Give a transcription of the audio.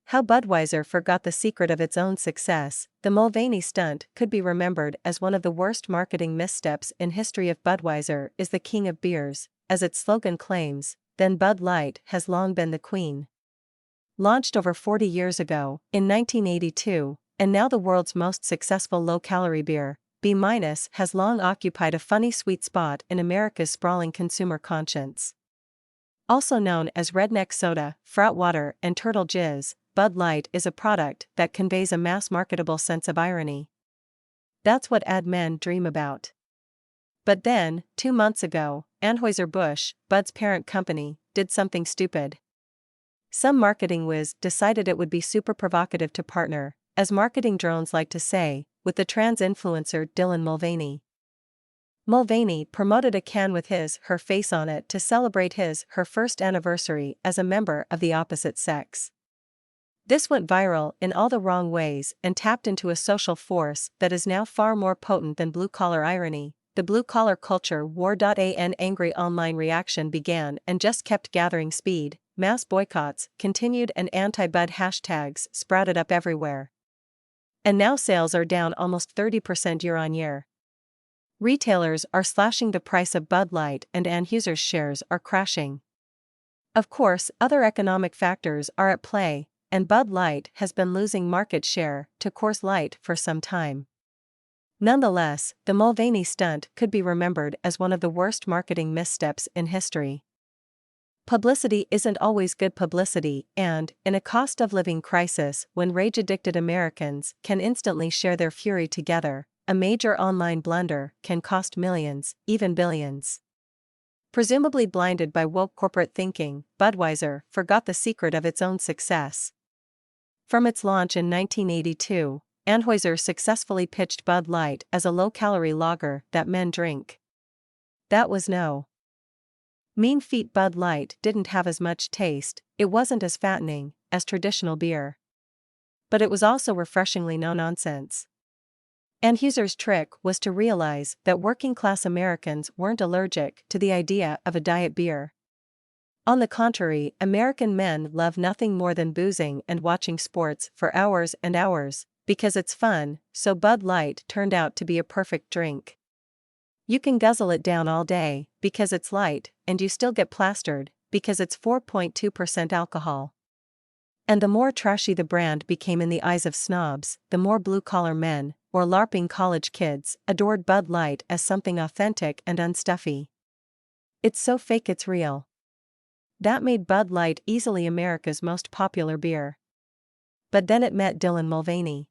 How Budweiser forgot the secret of its own success. The Mulvaney stunt could be remembered as one of the worst marketing missteps in history. Of Budweiser is the king of beers, as its slogan claims, then Bud Light has long been the queen. Launched over 40 years ago, in 1982, and now the world's most successful low-calorie beer, B- has long occupied a funny sweet spot in America's sprawling consumer conscience. Also known as redneck soda, frat water, and turtle jizz, Bud Light is a product that conveys a mass-marketable sense of irony. That's what ad men dream about. But then, 2 months ago, Anheuser-Busch, Bud's parent company, did something stupid. Some marketing whiz decided it would be super provocative to partner, as marketing drones like to say, with the trans influencer Dylan Mulvaney. Mulvaney promoted a can with her face on it to celebrate her first anniversary as a member of the opposite sex. This went viral in all the wrong ways and tapped into a social force that is now far more potent than blue-collar irony. The blue-collar culture war. An angry online reaction began and just kept gathering speed. Mass boycotts continued and anti-Bud hashtags sprouted up everywhere. And now sales are down almost 30% year-on-year. Retailers are slashing the price of Bud Light and Anheuser's shares are crashing. Of course, other economic factors are at play, and Bud Light has been losing market share to Coors Light for some time. Nonetheless, the Mulvaney stunt could be remembered as one of the worst marketing missteps in history. Publicity isn't always good publicity, and, in a cost-of-living crisis when rage-addicted Americans can instantly share their fury together, a major online blunder can cost millions, even billions. Presumably blinded by woke corporate thinking, Budweiser forgot the secret of its own success. From its launch in 1982, Anheuser successfully pitched Bud Light as a low-calorie lager that men drink. That was no mean feat. Bud Light didn't have as much taste, it wasn't as fattening as traditional beer. But it was also refreshingly no-nonsense. Anheuser's trick was to realize that working-class Americans weren't allergic to the idea of a diet beer. On the contrary, American men love nothing more than boozing and watching sports for hours and hours, because it's fun, so Bud Light turned out to be a perfect drink. You can guzzle it down all day, because it's light, and you still get plastered, because it's 4.2% alcohol. And the more trashy the brand became in the eyes of snobs, the more blue-collar men, or LARPing college kids, adored Bud Light as something authentic and unstuffy. It's so fake it's real. That made Bud Light easily America's most popular beer. But then it met Dylan Mulvaney.